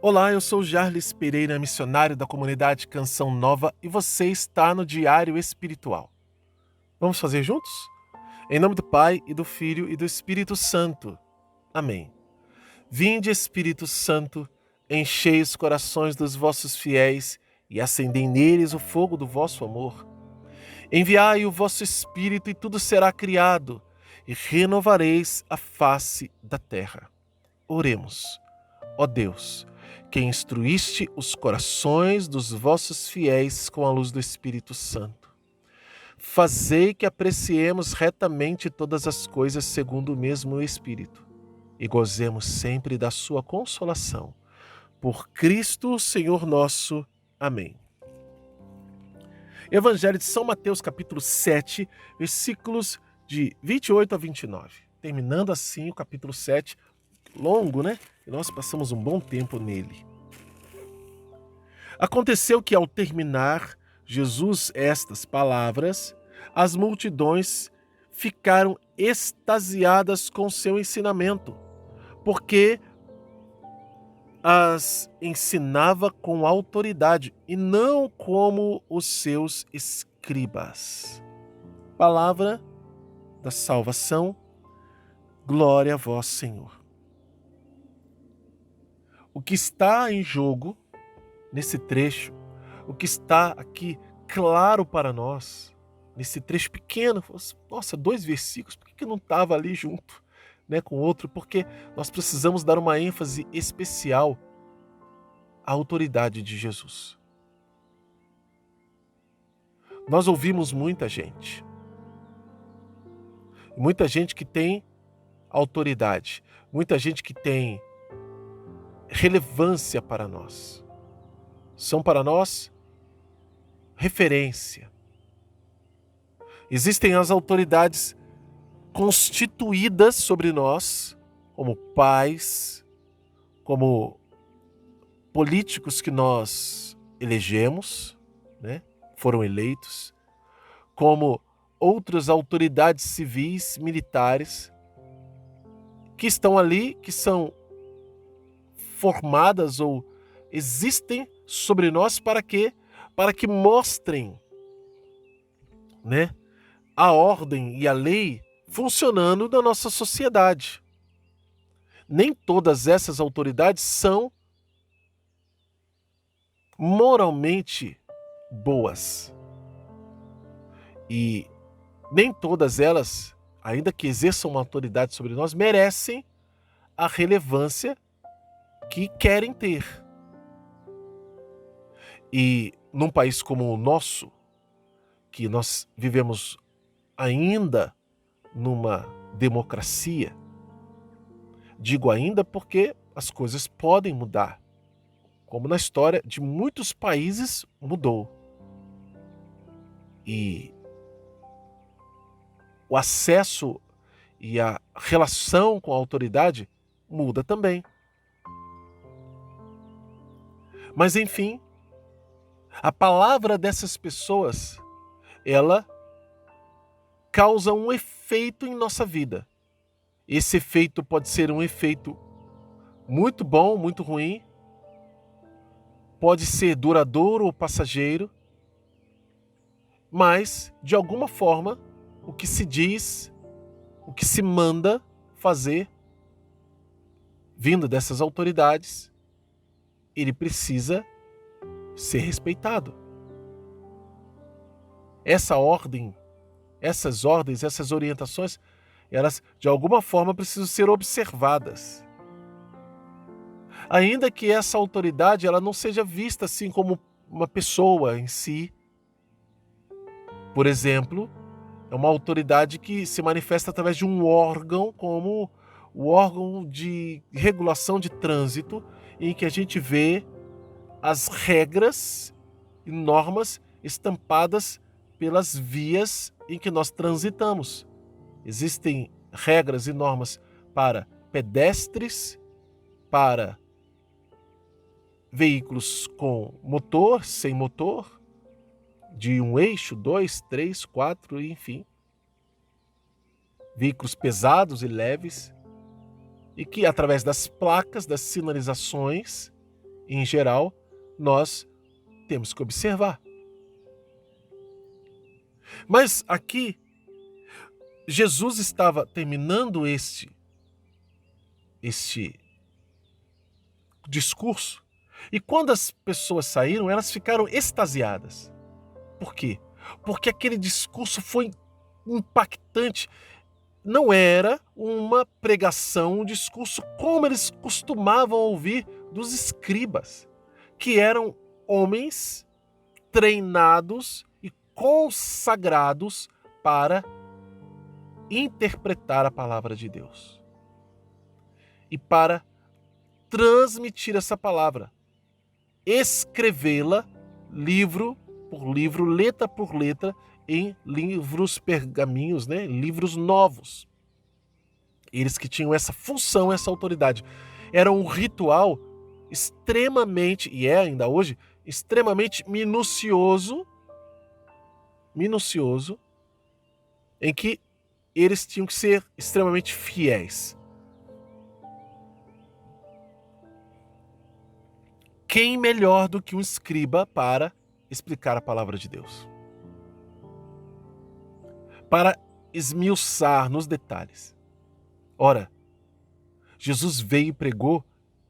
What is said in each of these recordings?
Olá, eu sou Jarles Pereira, missionário da comunidade Canção Nova, e você está no Diário Espiritual. Vamos fazer juntos? Em nome do Pai, e do Filho, e do Espírito Santo. Amém. Vinde, Espírito Santo, enchei os corações dos vossos fiéis e acendei neles o fogo do vosso amor. Enviai o vosso Espírito e tudo será criado, e renovareis a face da terra. Oremos. Ó Deus, que instruíste os corações dos vossos fiéis com a luz do Espírito Santo, fazei que apreciemos retamente todas as coisas segundo o mesmo Espírito e gozemos sempre da sua consolação. Por Cristo, Senhor nosso. Amém. Evangelho de São Mateus, capítulo 7, versículos de 28 a 29. Terminando assim o capítulo 7, longo, né? E nós passamos um bom tempo nele. Aconteceu que, ao terminar Jesus estas palavras, as multidões ficaram extasiadas com seu ensinamento, porque as ensinava com autoridade e não como os seus escribas. Palavra da salvação, glória a vós, Senhor. O que está em jogo nesse trecho, o que está aqui claro para nós, nesse trecho pequeno, nossa, 2 versículos, por que não estava ali junto, né, com outro? Porque nós precisamos dar uma ênfase especial à autoridade de Jesus. Nós ouvimos muita gente que tem autoridade, muita gente que tem relevância para nós. São para nós referência. Existem as autoridades constituídas sobre nós, como pais, como políticos que nós elegemos, né? Foram eleitos, como outras autoridades civis, militares, que estão ali, que são formadas ou existem sobre nós para quê? Para que mostrem, né, a ordem e a lei funcionando na nossa sociedade. Nem todas essas autoridades são moralmente boas. E nem todas elas, ainda que exerçam uma autoridade sobre nós, merecem a relevância que querem ter. E num país como o nosso, que nós vivemos ainda numa democracia, digo ainda porque as coisas podem mudar, como na história de muitos países mudou. E o acesso e a relação com a autoridade muda também. Mas enfim, a palavra dessas pessoas, ela causa um efeito em nossa vida. Esse efeito pode ser um efeito muito bom, muito ruim, pode ser duradouro ou passageiro, mas, de alguma forma, o que se diz, o que se manda fazer, vindo dessas autoridades, ele precisa ser respeitado. Essa ordem, essas ordens, essas orientações, elas de alguma forma precisam ser observadas. Ainda que essa autoridade ela não seja vista assim como uma pessoa em si. Por exemplo, é uma autoridade que se manifesta através de um órgão, como o órgão de regulação de trânsito, em que a gente vê as regras e normas estampadas pelas vias em que nós transitamos. Existem regras e normas para pedestres, para veículos com motor, sem motor, de um eixo, 2, 3, 4, enfim. Veículos pesados e leves, e que através das placas, das sinalizações, em geral, nós temos que observar. Mas aqui, Jesus estava terminando este discurso, e quando as pessoas saíram, elas ficaram extasiadas. Por quê? Porque aquele discurso foi impactante. Não era uma pregação, um discurso como eles costumavam ouvir dos escribas, que eram homens treinados e consagrados para interpretar a palavra de Deus e para transmitir essa palavra, escrevê-la livro por livro, letra por letra, em livros pergaminhos, né? Livros novos. Eles que tinham essa função, essa autoridade. Era um ritual extremamente, e é ainda hoje, extremamente minucioso, em que eles tinham que ser extremamente fiéis. Quem melhor do que um escriba para explicar a palavra de Deus? Para esmiuçar nos detalhes. Ora, Jesus veio e pregou,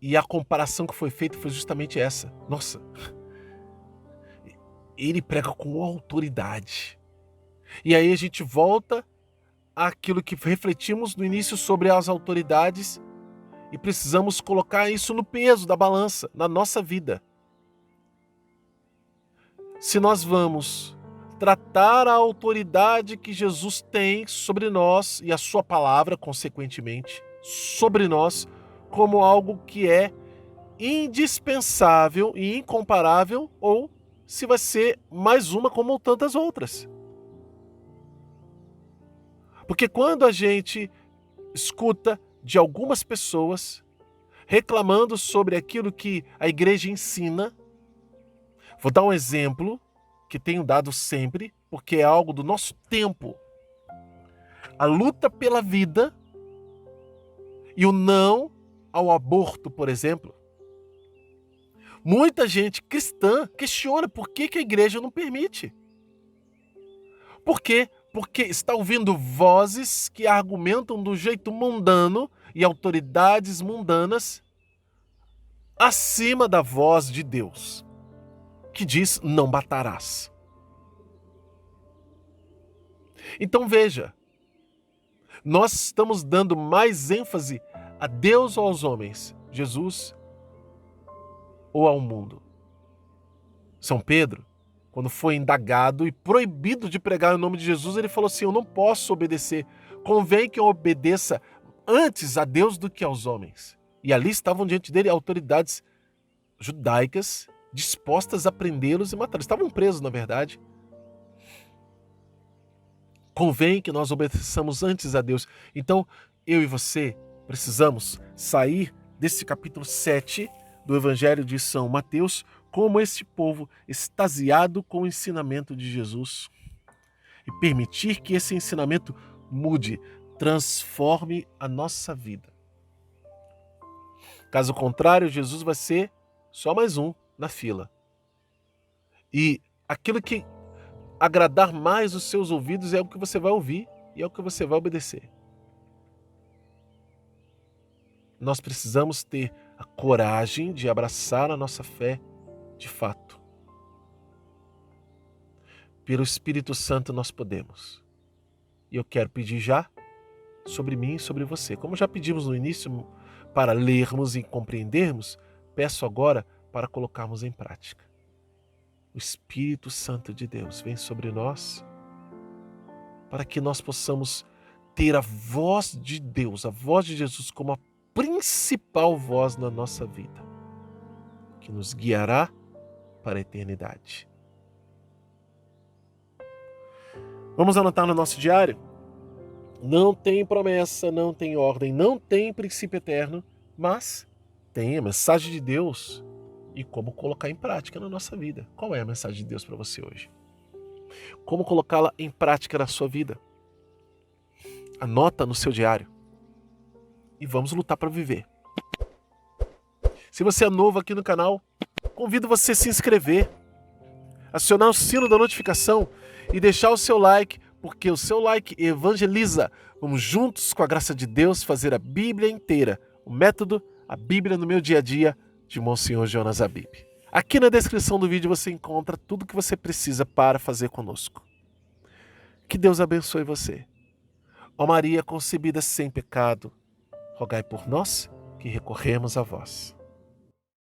e a comparação que foi feita foi justamente essa. Nossa, ele prega com autoridade. E aí a gente volta àquilo que refletimos no início sobre as autoridades e precisamos colocar isso no peso da balança, na nossa vida. Se nós vamos tratar a autoridade que Jesus tem sobre nós e a sua palavra, consequentemente, sobre nós, como algo que é indispensável e incomparável, ou se vai ser mais uma como tantas outras. Porque quando a gente escuta de algumas pessoas reclamando sobre aquilo que a igreja ensina, vou dar um exemplo que tenho dado sempre, porque é algo do nosso tempo. A luta pela vida e o não ao aborto, por exemplo. Muita gente cristã questiona por que a igreja não permite. Por quê? Porque está ouvindo vozes que argumentam do jeito mundano e autoridades mundanas acima da voz de Deus, que diz: não matarás. Então veja, nós estamos dando mais ênfase a Deus ou aos homens, Jesus ou ao mundo? São Pedro, quando foi indagado e proibido de pregar o nome de Jesus, ele falou assim: eu não posso obedecer, convém que eu obedeça antes a Deus do que aos homens. E ali estavam diante dele autoridades judaicas dispostas a prendê-los e matá-los. Estavam presos, na verdade. Convém que nós obedeçamos antes a Deus. Então, eu e você precisamos sair desse capítulo 7 do Evangelho de São Mateus como esse povo extasiado com o ensinamento de Jesus e permitir que esse ensinamento mude, transforme a nossa vida. Caso contrário, Jesus vai ser só mais um na fila. E aquilo que agradar mais os seus ouvidos é o que você vai ouvir e é o que você vai obedecer. Nós precisamos ter a coragem de abraçar a nossa fé de fato. Pelo Espírito Santo nós podemos. E eu quero pedir já sobre mim e sobre você. Como já pedimos no início para lermos e compreendermos, peço agora para colocarmos em prática. O Espírito Santo de Deus vem sobre nós para que nós possamos ter a voz de Deus, a voz de Jesus como a principal voz na nossa vida, que nos guiará para a eternidade. Vamos anotar no nosso diário? Não tem promessa, não tem ordem, não tem princípio eterno, mas tem a mensagem de Deus e como colocar em prática na nossa vida. Qual é a mensagem de Deus para você hoje? Como colocá-la em prática na sua vida? Anota no seu diário e vamos lutar para viver. Se você é novo aqui no canal, convido você a se inscrever, acionar o sino da notificação e deixar o seu like, porque o seu like evangeliza. Vamos juntos, com a graça de Deus, fazer a Bíblia inteira. O método, a Bíblia no meu dia a dia, de Monsenhor Jonas Abib. Aqui na descrição do vídeo você encontra tudo que você precisa para fazer conosco. Que Deus abençoe você. Ó Maria concebida sem pecado, rogai por nós que recorremos a vós.